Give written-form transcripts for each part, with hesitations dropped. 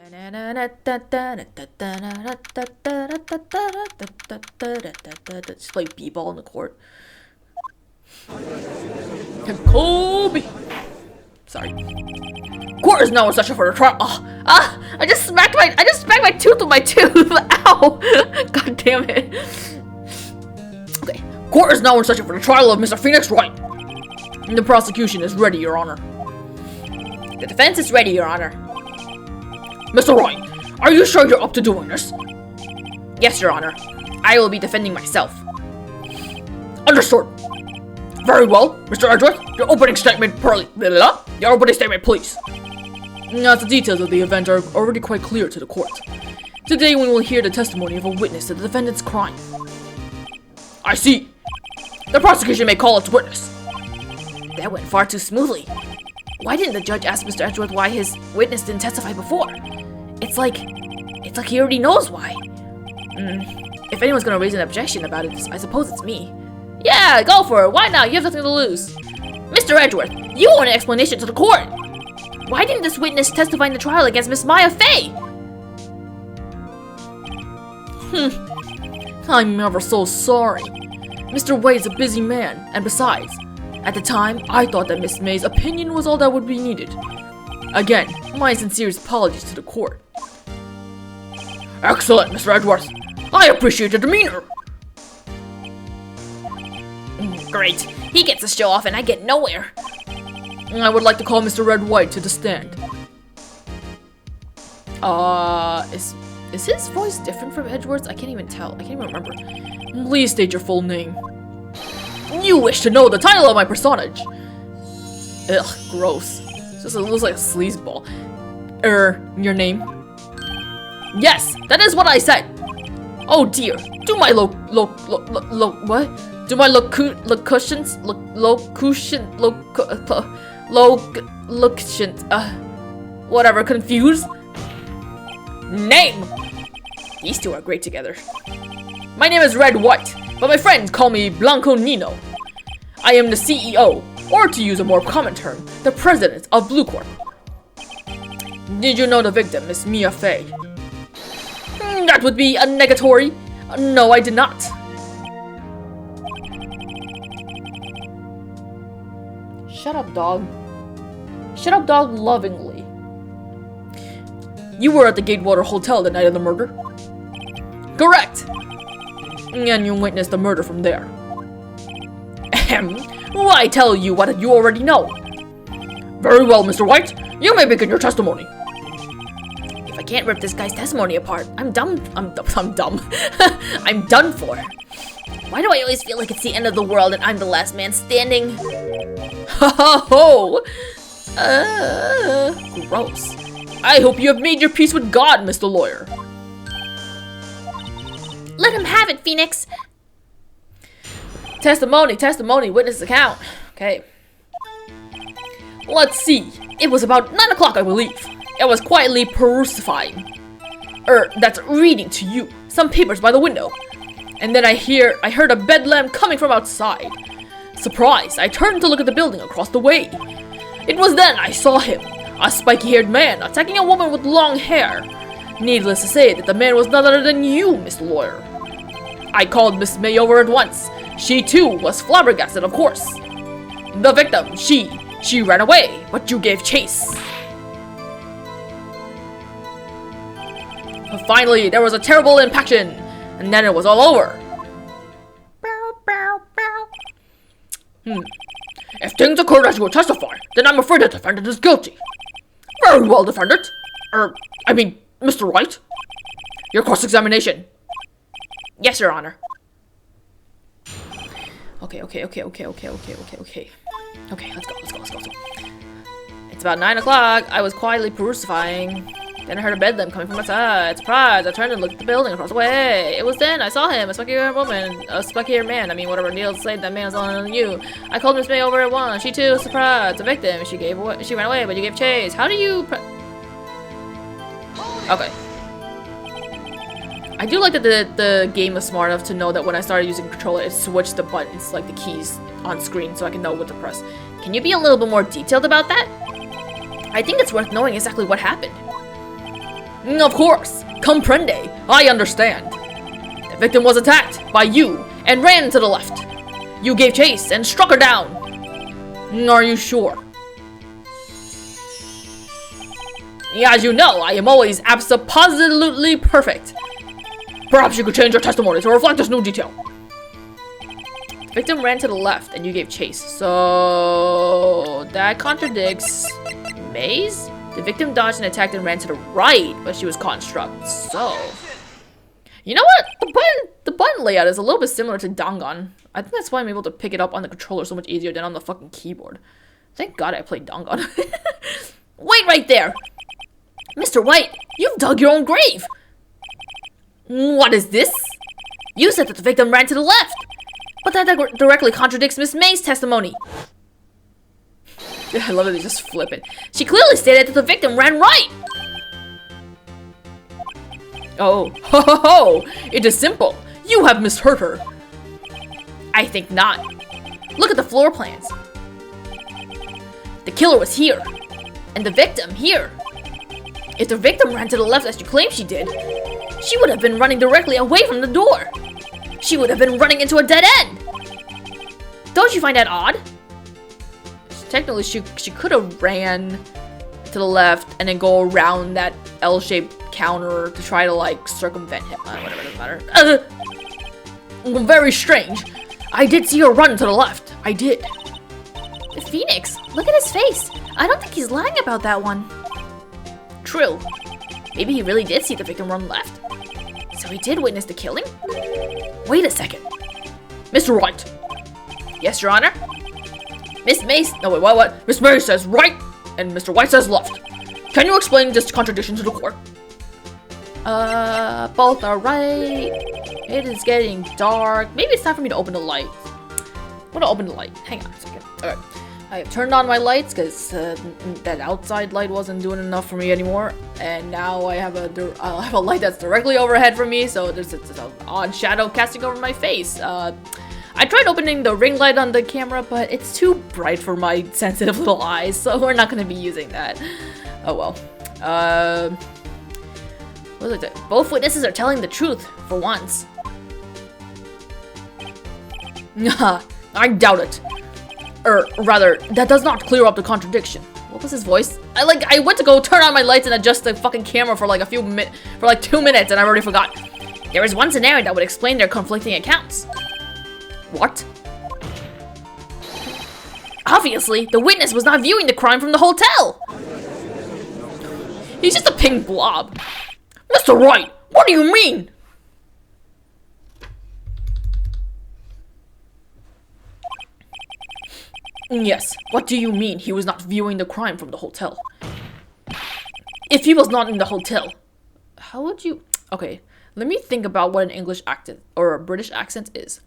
Just play b-ball in the court. Kobe! Sorry. Court is now in session for the trial. I just smacked my tooth with my tooth. Ow! God damn it. Okay. Court is now in session for the trial of Mr. Phoenix Wright. The prosecution is ready, Your Honor. The defense is ready, Your Honor. Mr. Wright, are you sure you're up to doing this? Yes, Your Honor. I will be defending myself. Understood. Very well, Mr. Edgeworth, your opening statement, Your opening statement, please. Now, the details of the event are already quite clear to the court. Today, we will hear the testimony of a witness to the defendant's crime. I see. The prosecution may call its witness. That went far too smoothly. Why didn't the judge ask Mr. Edgeworth why his witness didn't testify before? It's like he already knows why. If anyone's gonna raise an objection about it, I suppose it's me. Yeah, go for it. Why not? You have nothing to lose. Mr. Edgeworth, you want an explanation to the court. Why didn't this witness testify in the trial against Miss Maya Fey? I'm ever so sorry. Mr. Wade is a busy man, and besides, at the time, I thought that Miss May's opinion was all that would be needed. Again, my sincerest apologies to the court. Excellent, Mr. Edgeworth. I appreciate your demeanor. Great. He gets to show off and I get nowhere. I would like to call Mr. Red White to the stand. Is his voice different from Edgeworth's? I can't even tell. I can't even remember. Please state your full name. You wish to know the title of my personage? Ugh, gross. It looks like a sleazeball. Your name? Yes, that is what I said. Oh dear. Do my what? Do my locutions, whatever, confused? Name! These two are great together. My name is Red White, but my friends call me Blanco Nino. I am the CEO, or to use a more common term, the president of Blue Corp. Did you know the victim, Miss Mia Fey? That would be a negatory. No, I did not. Shut up, dog. Shut up, dog, lovingly. You were at the Gatewater Hotel the night of the murder? Correct! And you witnessed the murder from there. Ahem. Why tell you what you already know? Very well, Mr. White. You may begin your testimony. If I can't rip this guy's testimony apart, I'm dumb. I'm dumb. I'm done for. Why do I always feel like it's the end of the world and I'm the last man standing? Ho ho ho! Gross. I hope you have made your peace with God, Mr. Lawyer. Let him have it, Phoenix. Testimony, witness account. Okay. Let's see. It was about 9 o'clock, I believe. I was quietly perusing. That's reading to you some papers by the window. And then I heard a bedlam coming from outside. Surprised, I turned to look at the building across the way. It was then I saw him, a spiky-haired man attacking a woman with long hair. Needless to say that the man was none other than you, Mr. Lawyer. I called Miss May over at once. She too was flabbergasted, of course. The victim, she ran away, but you gave chase. Finally, there was a terrible impaction, and then it was all over. If things occurred as you would testify, then I'm afraid the defendant is guilty. Very well, defendant. Mr. Wright. Your cross-examination. Yes, Your Honor. Okay, let's go. It's about 9 o'clock. I was quietly perusing. Then I heard a bedlam coming from outside. Surprise! I turned and looked at the building across the way. It was then I saw him, a spiky-haired man. Whatever Neil said, that man was on you. I called Miss May over at once. She too, surprised. The victim. She ran away, but you gave chase. How do you? Okay. I do like that the game was smart enough to know that when I started using the controller, it switched the buttons, like the keys on screen, so I can know what to press. Can you be a little bit more detailed about that? I think it's worth knowing exactly what happened. Of course. Comprende. I understand. The victim was attacked by you and ran to the left. You gave chase and struck her down. Are you sure? As you know, I am always absolutely perfect. Perhaps you could change your testimony to reflect this new detail. The victim ran to the left and you gave chase. So that contradicts Maze? The victim dodged and attacked and ran to the right, but she was caught and struck. So, you know what? The button layout is a little bit similar to Dangan. I think that's why I'm able to pick it up on the controller so much easier than on the fucking keyboard. Thank God I played Dangan. Wait right there! Mr. White, you've dug your own grave! What is this? You said that the victim ran to the left, but that directly contradicts Miss May's testimony. I love that they just flip it. She clearly stated that the victim ran right! Oh, ho ho ho! It is simple. You have misheard her. I think not. Look at the floor plans. The killer was here, and the victim here. If the victim ran to the left as you claim she did, she would have been running directly away from the door. She would have been running into a dead end. Don't you find that odd? Technically, she could have ran to the left and then go around that L-shaped counter to try to, like, circumvent him. Whatever, doesn't matter. Very strange. I did see her run to the left. I did. Phoenix, look at his face. I don't think he's lying about that one. True. Maybe he really did see the victim run left. So he did witness the killing? Wait a second. Mr. White. Yes, Your Honor? Miss Mace. No, wait, what? Miss Mace says right, and Mr. White says left. Can you explain this contradiction to the court? Both are right. It is getting dark. Maybe it's time for me to open the light. I'm gonna open the light. Hang on a second. Alright. I have turned on my lights because that outside light wasn't doing enough for me anymore. And now I have a light that's directly overhead from me, so there's an odd shadow casting over my face. I tried opening the ring light on the camera, but it's too bright for my sensitive little eyes, so we're not going to be using that. Oh well. What is it? Both witnesses are telling the truth, for once. I doubt it. Or rather, that does not clear up the contradiction. What was his voice? I went to go turn on my lights and adjust the fucking camera for like 2 minutes, and I already forgot. There is one scenario that would explain their conflicting accounts. What? Obviously, the witness was not viewing the crime from the hotel. He's just a pink blob. Mr. Wright, what do you mean? Yes, what do you mean he was not viewing the crime from the hotel? If he was not in the hotel, how would you... Okay, let me think about what an English accent or a British accent is.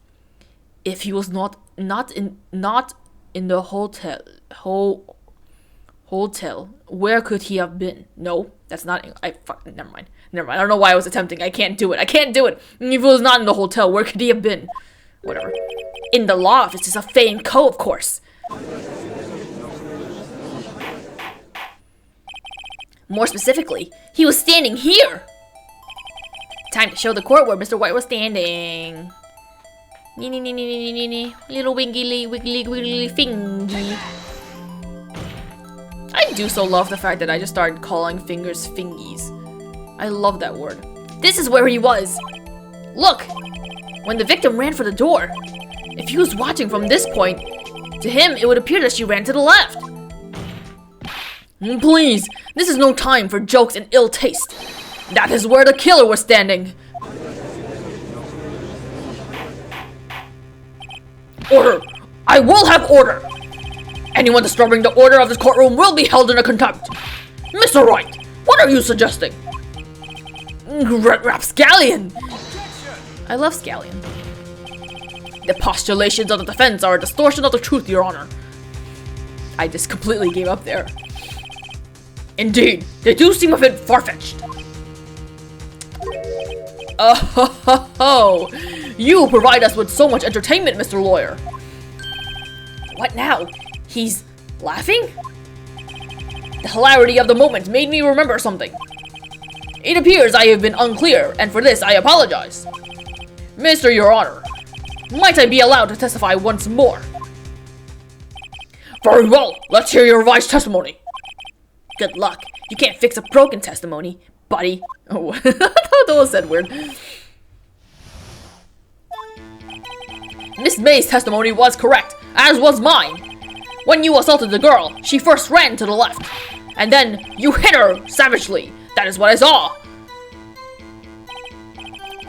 If he was not in the hotel, where could he have been? No, that's not. Never mind. I don't know why I was attempting. I can't do it. If he was not in the hotel, where could he have been? Whatever. In the law offices of Fay and Co, of course. More specifically, he was standing here. Time to show the court where Mr. White was standing. Little wiggly fingy. I do so love the fact that I just started calling fingers fingies. I love that word. This is where he was. Look! When the victim ran for the door, if he was watching from this point, to him it would appear that she ran to the left. Please, this is no time for jokes and ill taste. That is where the killer was standing. Order! I will have order! Anyone disturbing the order of this courtroom will be held in a contempt. Mr. Wright, what are you suggesting? Rapscallion! I love Scallion. The postulations of the defense are a distortion of the truth, Your Honor. I just completely gave up there. Indeed, they do seem a bit far-fetched. Oh ho ho ho! You provide us with so much entertainment, Mr. Lawyer. What now? He's laughing? The hilarity of the moment made me remember something. It appears I have been unclear, and for this I apologize. Mr. Your Honor, might I be allowed to testify once more? Very well, let's hear your revised testimony. Good luck. You can't fix a broken testimony, buddy. Oh, I thought that was said weird. Miss May's testimony was correct, as was mine. When you assaulted the girl, she first ran to the left, and then you hit her savagely. That is what I saw.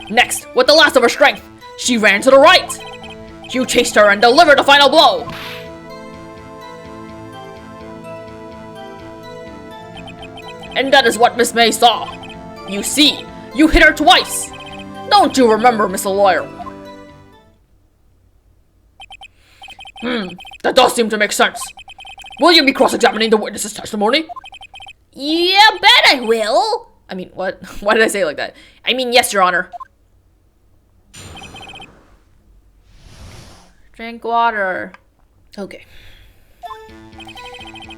Next, with the last of her strength, she ran to the right. You chased her and delivered the final blow. And that is what Miss May saw. You see, you hit her twice. Don't you remember, Mr. Lawyer? That does seem to make sense. Will you be cross-examining the witness's testimony? Yeah, bet I will. I mean, what? Why did I say it like that? I mean, yes, Your Honor. Drink water. Okay.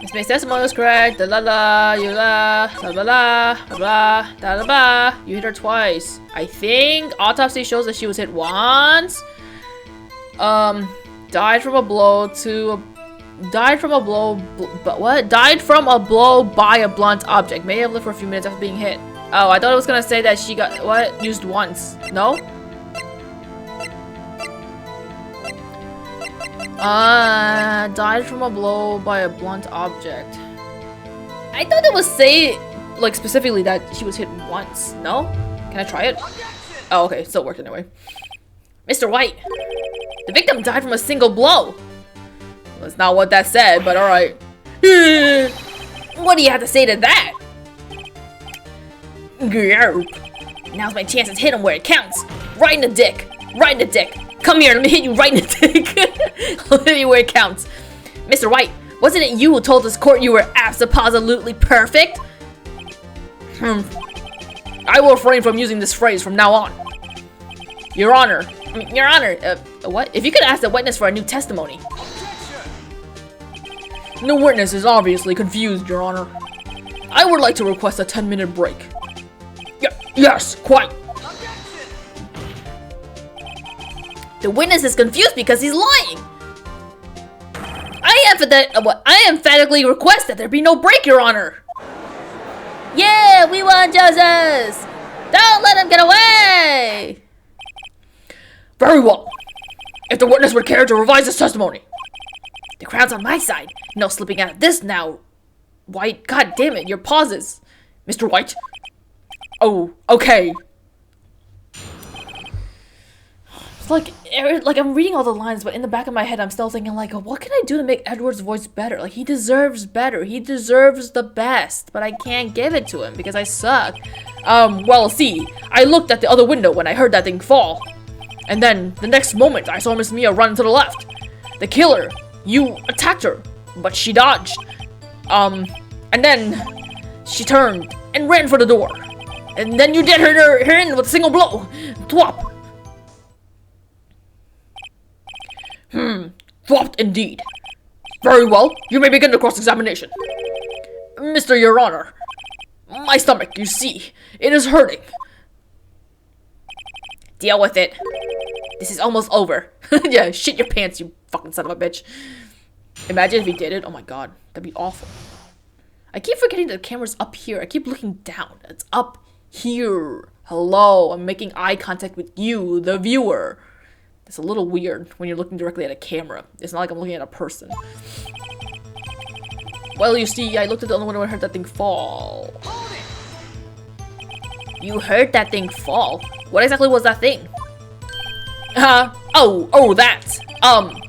Miss May's testimony was correct. Da la la, you la, la la la, la la, da la la. You hit her twice. I think autopsy shows that she was hit once. Died from a blow Died from a blow by a blunt object. May have lived for a few minutes after being hit. Oh, I thought it was gonna say that she got used once. No? Died from a blow by a blunt object. I thought it would say, like, specifically that she was hit once. No? Can I try it? Oh, okay. Still worked anyway. Mr. White, the victim died from a single blow. That's not what that said, but alright. What do you have to say to that? Now's my chance to hit him where it counts. Right in the dick. Right in the dick. Come here, let me hit you right in the dick. I'll hit you where it counts. Mr. White, wasn't it you who told this court you were abso-positively perfect? I will refrain from using this phrase from now on. Your Honor. What? If you could ask the witness for a new testimony. The witness is obviously confused, Your Honor. I would like to request a 10-minute break. Yes, quite. The witness is confused because he's lying. I emphatically request that there be no break, Your Honor. Yeah, we want justice. Don't let him get away. Very well. If the witness would care to revise his testimony. The crowd's on my side. No slipping out of this now. White, god damn it, your pauses. Mr. White. Oh, okay. It's like I'm reading all the lines, but in the back of my head, I'm still thinking, like, what can I do to make Edward's voice better? Like, he deserves better. He deserves the best, but I can't give it to him because I suck. Well, see, I looked at the other window when I heard that thing fall. And then, the next moment, I saw Miss Mia run to the left. The killer, you attacked her, but she dodged. And then she turned and ran for the door. And then you did her in with a single blow. Thwop. Thwopped indeed. Very well, you may begin the cross-examination. Mr. Your Honor, my stomach, you see, it is hurting. Deal with it. This is almost over. Yeah, shit your pants, you fucking son of a bitch. Imagine if he did it. Oh my god, that'd be awful. I keep forgetting that the camera's up here. I keep looking down. It's up here. Hello, I'm making eye contact with you, the viewer. It's a little weird when you're looking directly at a camera. It's not like I'm looking at a person. Well, you see, I looked at the other window and heard that thing fall. You heard that thing fall? What exactly was that thing? Oh, that.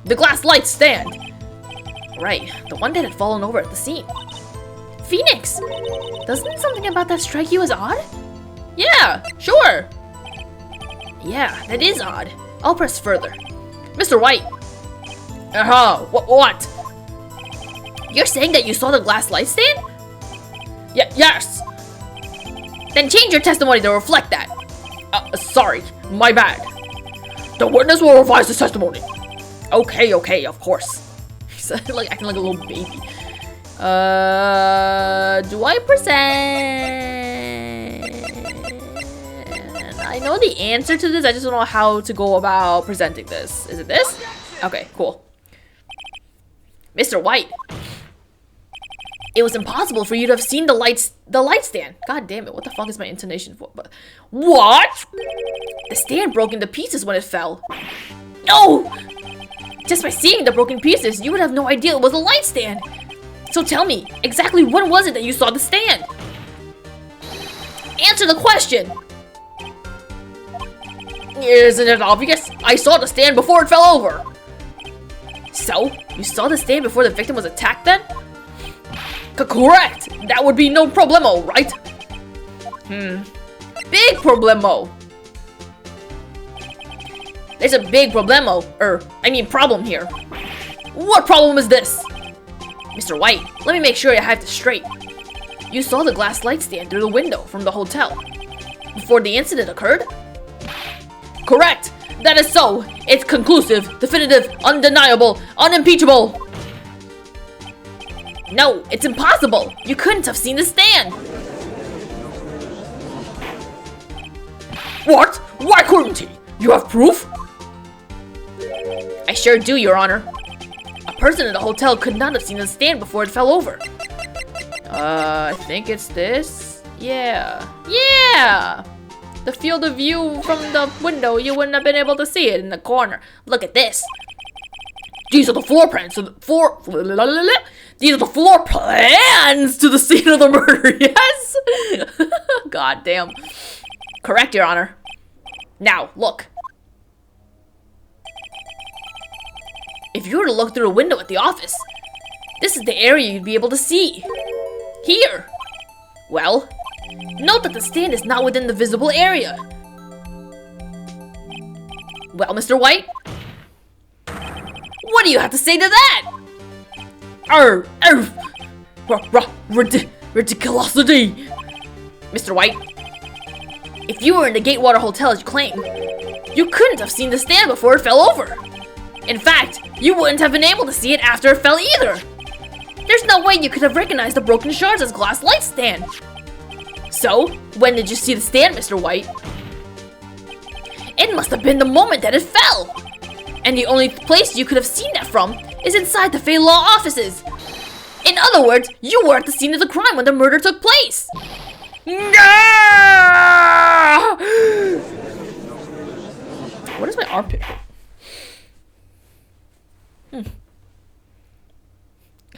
The glass light stand. Right, the one that had fallen over at the scene. Phoenix! Doesn't something about that strike you as odd? Yeah, sure. Yeah, that is odd. I'll press further. Mr. White! What? You're saying that you saw the glass light stand? Yes! Then change your testimony to reflect that. Sorry, my bad. The witness will revise his testimony. Okay, of course. He's like acting like a little baby. Do I present? I know the answer to this. I just don't know how to go about presenting this. Is it this? Okay, cool. Mr. White. It was impossible for you to have seen the light stand. God damn it, what the fuck is my intonation for? But what? The stand broke into pieces when it fell. No! Just by seeing the broken pieces, you would have no idea it was a light stand. So tell me, exactly when was it that you saw the stand? Answer the question! Isn't it obvious? I saw the stand before it fell over. So, you saw the stand before the victim was attacked then? Correct! That would be no problemo, right? Big problemo! There's a big problemo, problem here. What problem is this? Mr. White, let me make sure I have this straight. You saw the glass light stand through the window from the hotel before the incident occurred? Correct! That is so! It's conclusive, definitive, undeniable, unimpeachable! No, it's impossible! You couldn't have seen the stand! What? Why couldn't he? You have proof? I sure do, Your Honor. A person in the hotel could not have seen the stand before it fell over. I think it's this? Yeah. Yeah! The field of view from the window, you wouldn't have been able to see it in the corner. Look at this. These are the floor plans to the These are the floor plans to the scene of the murder, yes? God damn. Correct, Your Honor. Now, look. If you were to look through a window at the office, this is the area you'd be able to see. Here. Well, note that the stand is not within the visible area. Well, Mr. White? What do you have to say to that? Ridiculosity! Mr. White, if you were in the Gatewater Hotel as you claim, you couldn't have seen the stand before it fell over. In fact, you wouldn't have been able to see it after it fell either. There's no way you could have recognized the broken shards as glass light stand. So, when did you see the stand, Mr. White? It must have been the moment that it fell. And the only place you could have seen that from is inside the Fey Law offices. In other words, you were at the scene of the crime when the murder took place. What is my armpit?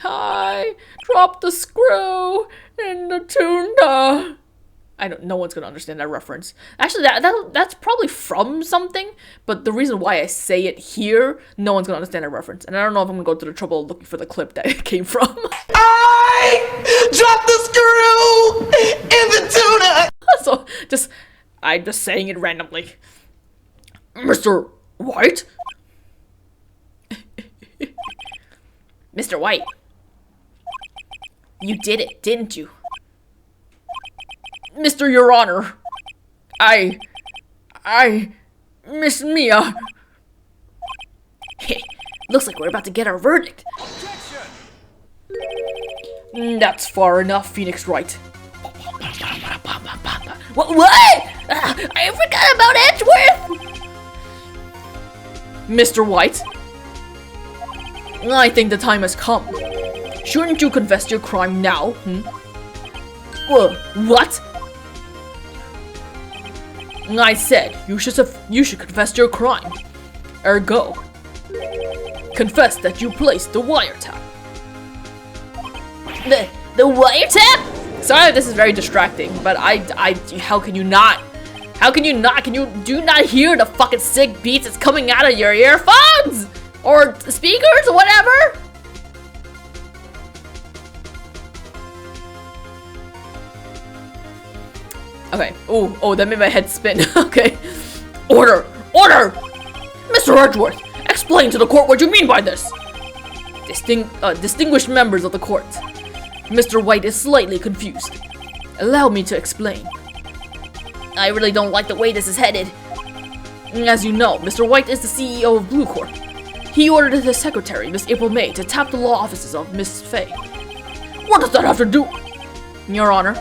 Hi, drop the screw in the tuna. No one's gonna understand that reference. Actually, that's probably from something, but the reason why I say it here, no one's gonna understand that reference. And I don't know if I'm gonna go through the trouble of looking for the clip that it came from. I dropped the screw in the tuna. So, I'm just saying it randomly. Mr. White? Mr. White, you did it, didn't you? Mr. Your Honor, I Miss Mia. Hey, looks like we're about to get our verdict. That's far enough, Phoenix Wright. What? I forgot about Edgeworth! Mr. White, I think the time has come. Shouldn't you confess your crime now, What? I said you should confess your crime. Ergo, confess that you placed the wiretap. The wiretap? Sorry if this is very distracting, but how can you not? How can you not? Can you do not hear the fucking sick beats that's coming out of your earphones? Or speakers or whatever? Okay. Oh, that made my head spin. Okay. Order! Order! Mr. Edgeworth, explain to the court what you mean by this. Distinguished members of the court. Mr. White is slightly confused. Allow me to explain. I really don't like the way this is headed. As you know, Mr. White is the CEO of Blue Corp. He ordered his secretary, Miss April May, to tap the law offices of Miss Fey. What does that have to do? Your Honor,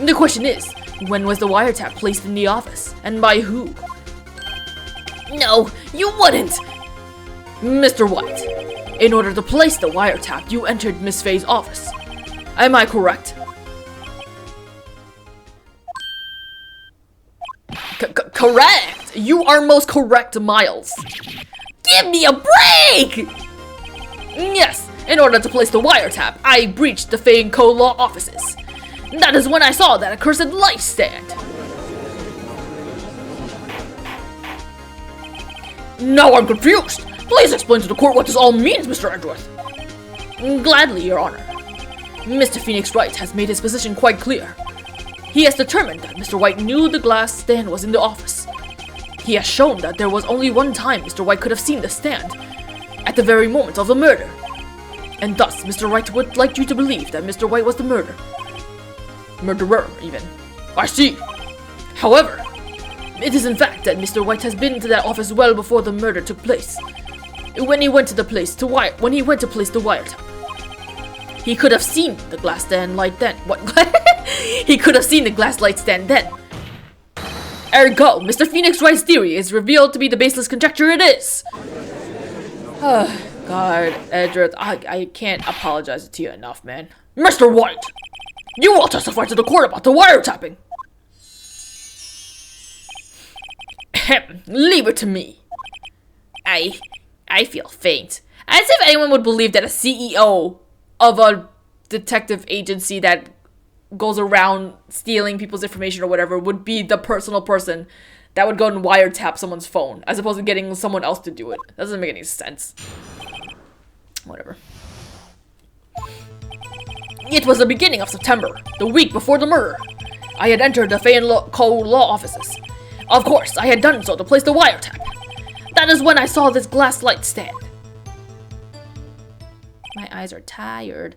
the question is, When was the wiretap placed in the office? And by who? No, you wouldn't! Mr. White, in order to place the wiretap, you entered Miss Faye's office. Am I correct? Correct! You are most correct, Miles. Give me a break! Yes, in order to place the wiretap, I breached the Faye & Co. law offices. That is when I saw that accursed light stand. Now I'm confused. Please explain to the court what this all means, Mr. Edgeworth. Gladly, Your Honor. Mr. Phoenix Wright has made his position quite clear. He has determined that Mr. White knew the glass stand was in the office. He has shown that there was only one time Mr. White could have seen the stand, at the very moment of the murder. And thus, Mr. Wright would like you to believe that Mr. White was the murderer, even. I see. However, it is in fact that Mr. White has been to that office well before the murder took place. When he went to place the wiretap, he could have seen the glass stand light then. What? He could have seen the glass light stand then. Ergo, Mr. Phoenix Wright's theory is revealed to be the baseless conjecture it is. Oh, God, Edgeworth, I can't apologize to you enough, man. Mr. White, you will testify to the court about the wiretapping. Leave it to me. I feel faint. As if anyone would believe that a CEO Of a detective agency that goes around stealing people's information or whatever would be the personal person that would go and wiretap someone's phone, as opposed to getting someone else to do it. That doesn't make any sense. Whatever. It was the beginning of September, the week before the murder. I had entered the Faye & Co. law offices. Of course, I had done so to place the wiretap. That is when I saw this glass light stand. My eyes are tired.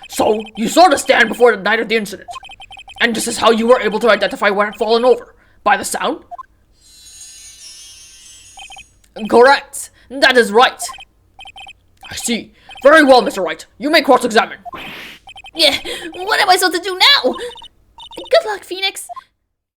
So, you saw the stand before the night of the incident. And this is how you were able to identify where it had fallen over. By the sound? Correct. That is right. I see. Very well, Mr. Wright. You may cross-examine. Yeah, what am I supposed to do now? Good luck, Phoenix.